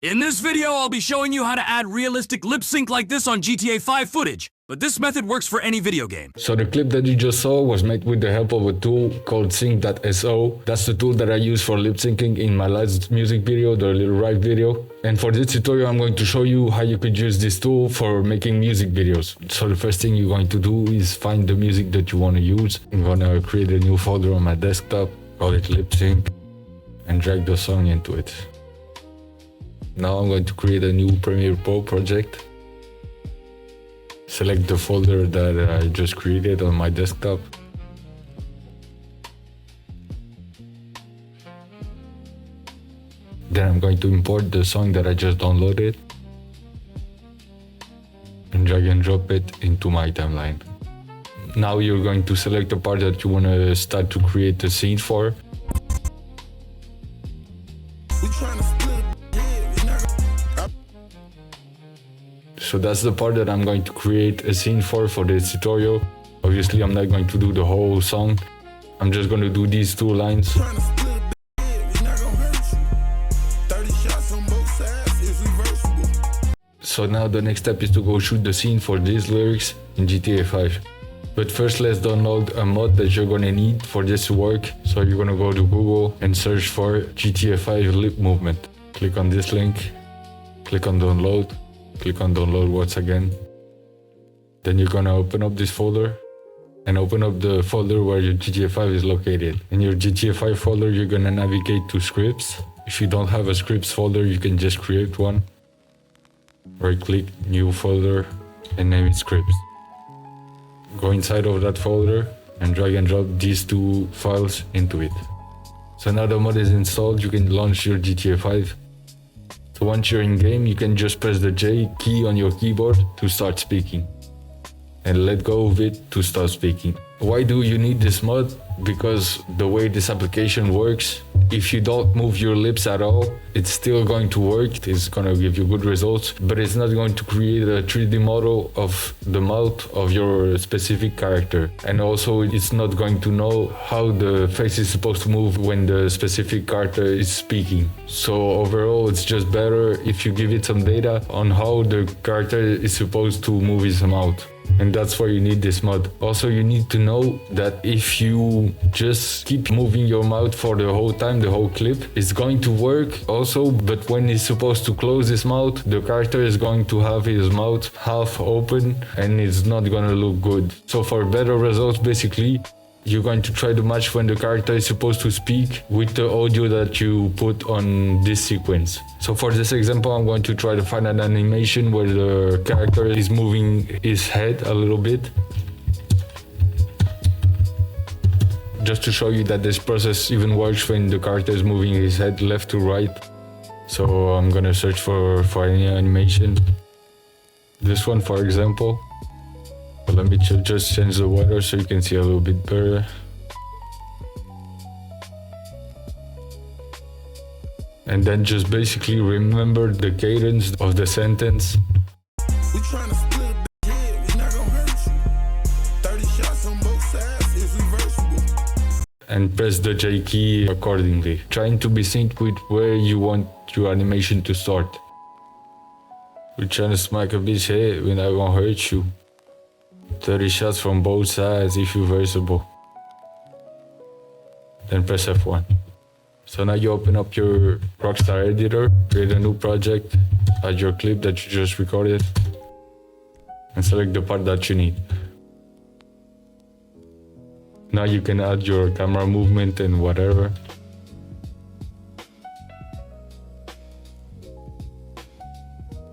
In this video, I'll be showing you how to add realistic lip sync like this on GTA 5 footage, but this method works for any video game. So the clip that you just saw was made with the help of a tool called singleplayer. That's the tool that I use for lip syncing in my last music video, the little ride video. And for this tutorial, I'm going to show you how you could use this tool for making music videos. So the first thing you're going to do is find the music that you want to use. I'm going to create a new folder on my desktop, call it lip sync, and drag the song into it. Now I'm going to create a new Premiere Pro project. Select the folder that I just created on my desktop. Then I'm going to import the song that I just downloaded and drag and drop it into my timeline. Now you're going to select the part that you want to start to create the scene for. So that's the part that I'm going to create a scene for this tutorial. Obviously, I'm not going to do the whole song. I'm just going to do these two lines. So now the next step is to go shoot the scene for these lyrics in GTA 5. But first, let's download a mod that you're going to need for this to work. So you're going to go to Google and search for GTA 5 lip movement. Click on this link, click on download. Click on download once again. Then you're gonna open up this folder and open up the folder where your GTA 5 is located. In your GTA 5 folder, you're gonna navigate to scripts. If you don't have a scripts folder, you can just create one. Right click, new folder, and name it scripts. Go inside of that folder and drag and drop these two files into it. So now the mod is installed, you can launch your GTA 5. So once you're in game, you can just press the J key on your keyboard to start speaking and let go of it to stop speaking. Why do you need this mod? Because the way this application works, if you don't move your lips at all, it's still going to work. It's going to give you good results, but it's not going to create a 3D model of the mouth of your specific character. And also it's not going to know how the face is supposed to move when the specific character is speaking. So overall, it's just better if you give it some data on how the character is supposed to move his mouth. And that's why you need this mod. Also, you need to know that if you just keep moving your mouth for the whole time, the whole clip, it's going to work also, but when he's supposed to close his mouth, the character is going to have his mouth half open and it's not gonna look good. So for better results, basically, you're going to try to match when the character is supposed to speak with the audio that you put on this sequence. So for this example, I'm going to try to find an animation where the character is moving his head a little bit. Just to show you that this process even works when the character is moving his head left to right. So I'm gonna search for any animation. This one, for example. Let me just change the weather so you can see a little bit better. And then just basically remember the cadence of the sentence. We trying to split the head, we not gonna hurt you. 30 shots on both sides is reversible. And press the J key accordingly, trying to be synced with where you want your animation to start. We're trying to smack a bitch head, we're not gonna hurt you. 30 shots from both sides if reversible. Then press F1. So now you open up your Rockstar editor, create a new project, add your clip that you just recorded, and select the part that you need. Now you can add your camera movement and whatever.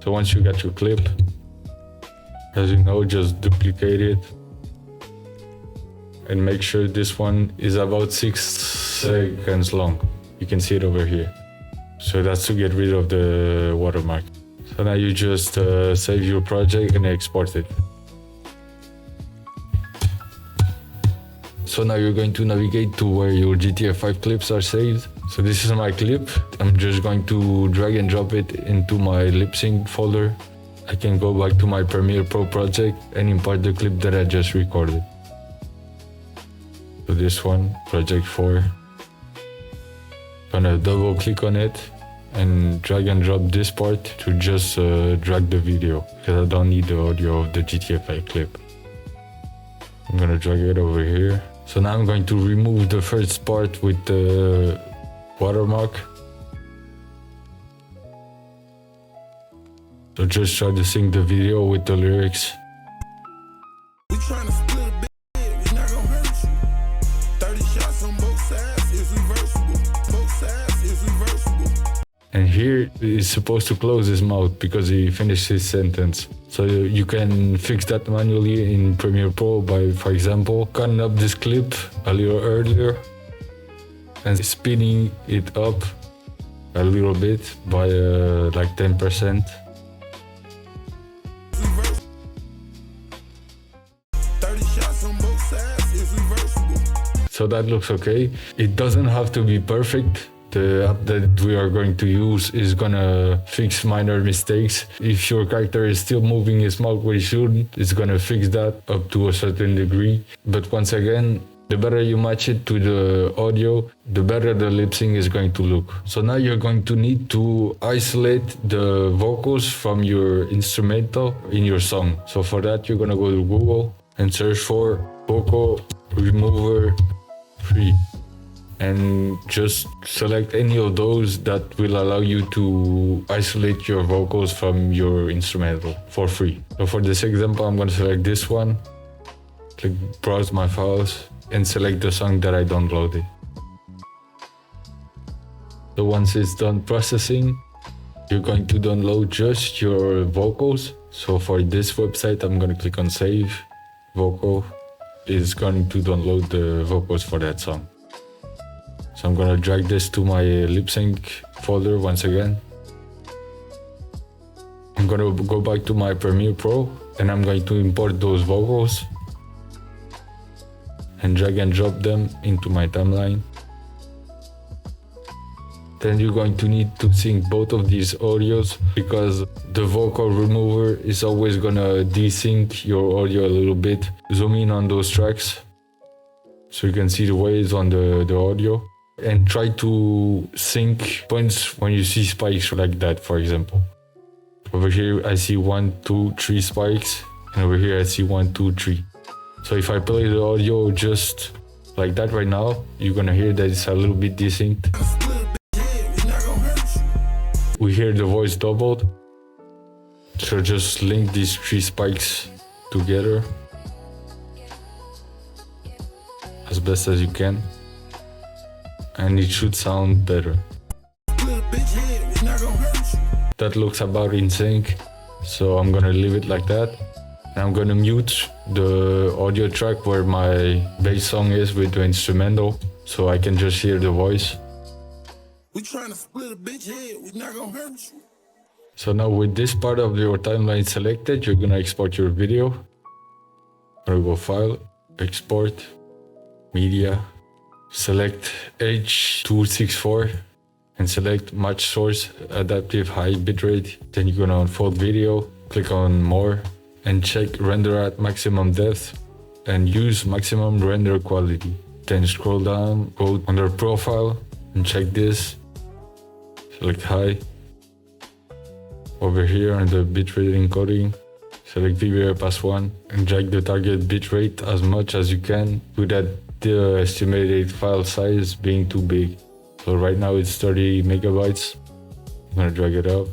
So once you got your clip, as you know, just duplicate it and make sure this one is about 6 seconds long. You can see it over here. So that's to get rid of the watermark. So now you just save your project and export it. So now you're going to navigate to where your GTA 5 clips are saved. So this is my clip. I'm just going to drag and drop it into my lip sync folder. I can go back to my Premiere Pro project and import the clip that I just recorded. So this one, project 4. Gonna double click on it and drag and drop this part to just drag the video, because I don't need the audio of the GTA 5 clip. I'm gonna drag it over here. So now I'm going to remove the first part with the watermark. So just try to sync the video with the lyrics. We tryna split a big head, we not gonna hurt you. 30 shots on both sides is reversible. Both sides is reversible. And here he's supposed to close his mouth because he finished his sentence. So you can fix that manually in Premiere Pro by, for example, cutting up this clip a little earlier and speeding it up a little bit by like 10%. So that looks okay. It doesn't have to be perfect. The app that we are going to use is gonna fix minor mistakes. If your character is still moving his mouth where he shouldn't, it's gonna fix that up to a certain degree. But once again, the better you match it to the audio, the better the lip sync is going to look. So now you're going to need to isolate the vocals from your instrumental in your song. So for that, you're gonna go to Google and search for vocal remover free. And just select any of those that will allow you to isolate your vocals from your instrumental for free. So for this example, I'm going to select this one, click browse my files, and select the song that I downloaded. So once it's done processing, you're going to download just your vocals. So for this website, I'm going to click on save vocal. It's going to download the vocals for that song. So I'm gonna drag this to my lip sync folder once again. I'm gonna go back to my Premiere Pro and I'm going to import those vocals and drag and drop them into my timeline. Then you're going to need to sync both of these audios because the vocal remover is always gonna desync your audio a little bit. Zoom in on those tracks so you can see the waves on the audio. And try to sync points when you see spikes like that, for example. Over here I see 1, 2, 3 spikes, and over here I see 1, 2, 3. So if I play the audio just like that right now, you're gonna hear that it's a little bit desynced. We hear the voice doubled. So just link these 3 spikes together as best as you can. And it should sound better. That looks about in sync, so I'm gonna leave it like that. And I'm gonna mute the audio track where my bass song is with the instrumental, so I can just hear the voice. We trying to split a bitch head, we not gonna hurt you. So now with this part of your timeline selected, you're gonna export your video. I'm gonna go File, Export, Media. Select H.264 and select Match Source Adaptive High Bitrate. Then you're gonna unfold video, click on More and check Render at Maximum Depth and use Maximum Render Quality. Then scroll down, go under Profile and check this. Select High. Over here on the bitrate encoding, select VBR Pass 1 and drag the target bitrate as much as you can without the estimated file size being too big. So right now it's 30 megabytes. I'm gonna drag it up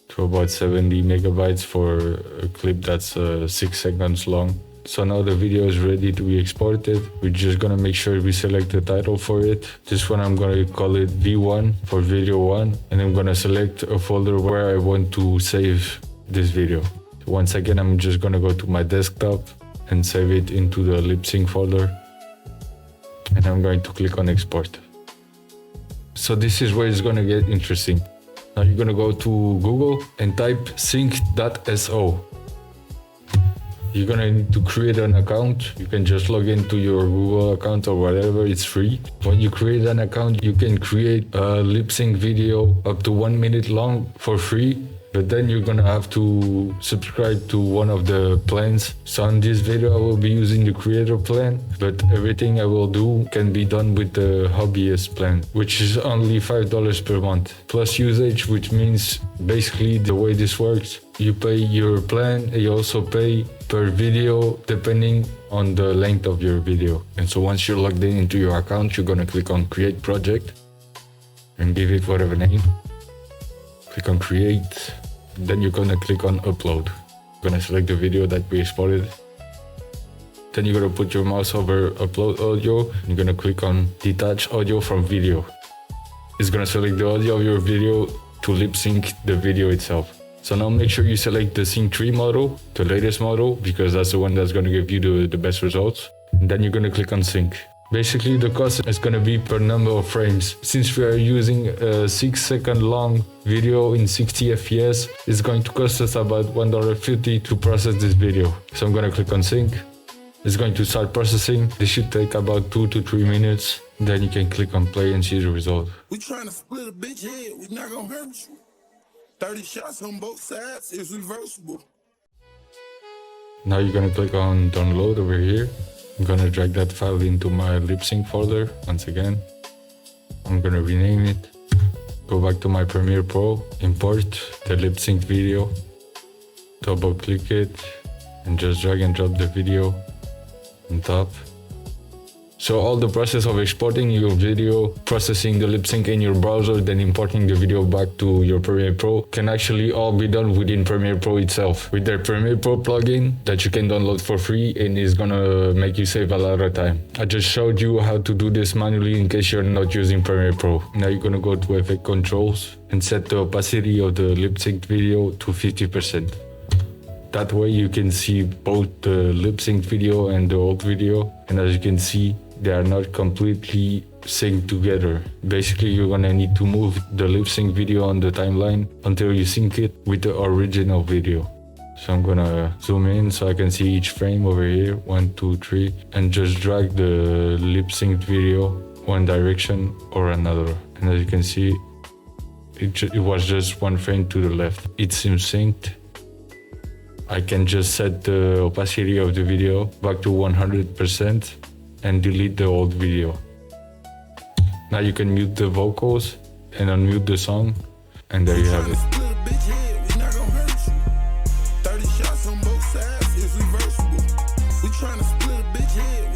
to about 70 megabytes for a clip that's 6 seconds long. So now the video is ready to be exported. We're just gonna make sure we select the title for it. This one I'm gonna call it V1 for video 1, and I'm gonna select a folder where I want to save this video. Once again, I'm just gonna go to my desktop and save it into the lip sync folder. And I'm going to click on export. So this is where it's going to get interesting. Now you're going to go to Google and type sync.so. You're going to need to create an account. You can just log into your Google account or whatever, it's free. When you create an account, you can create a lip sync video up to 1 minute long for free. but then you're gonna have to subscribe to one of the plans. So on this video I will be using the creator plan, but everything I will do can be done with the hobbyist plan, which is only $5 per month plus usage, which means basically the way this works, you pay your plan and you also pay per video depending on the length of your video. And so once you're logged in into your account, you're gonna click on create project and give it whatever name. Click on create, then you're gonna click on upload. You're gonna select the video that we exported. Then you're gonna put your mouse over upload audio. You're gonna click on detach audio from video. It's gonna select the audio of your video to lip sync the video itself. So now make sure you select the Sync 3 model, the latest model, because that's the one that's gonna give you the best results. And then you're gonna click on sync. Basically the cost is gonna be per number of frames. Since we are using a 6-second long video in 60 FPS, it's going to cost us about $1.50 to process this video. So I'm gonna click on sync. It's going to start processing. This should take about 2 to 3 minutes. Then you can click on play and see the result. We trying to split a bitch head, we not gonna hurt you. 30 shots on both sides is reversible. Now you're gonna click on download over here. I'm gonna drag that file into my lip sync folder once again. I'm gonna rename it. Go back to my Premiere Pro, import the lip sync video, double click it, and just drag and drop the video on top. So all the process of exporting your video, processing the lip sync in your browser, then importing the video back to your Premiere Pro can actually all be done within Premiere Pro itself with their Premiere Pro plugin that you can download for free, and is gonna make you save a lot of time. I just showed you how to do this manually in case you're not using Premiere Pro. Now you're gonna go to effect controls and set the opacity of the lip sync video to 50%. That way you can see both the lip sync video and the old video, and as you can see, they are not completely synced together. Basically, you're gonna need to move the lip sync video on the timeline until you sync it with the original video. So I'm gonna zoom in so I can see each frame over here, 1, 2, 3, and just drag the lip sync video one direction or another. And as you can see, it was just one frame to the left. It seems synced. I can just set the opacity of the video back to 100% and delete the old video. Now you can mute the vocals and unmute the song, and there you have it. Split a bitch head, we not gonna hurt you. 30 shots on both sides is reversible. We trying to split a bitch head.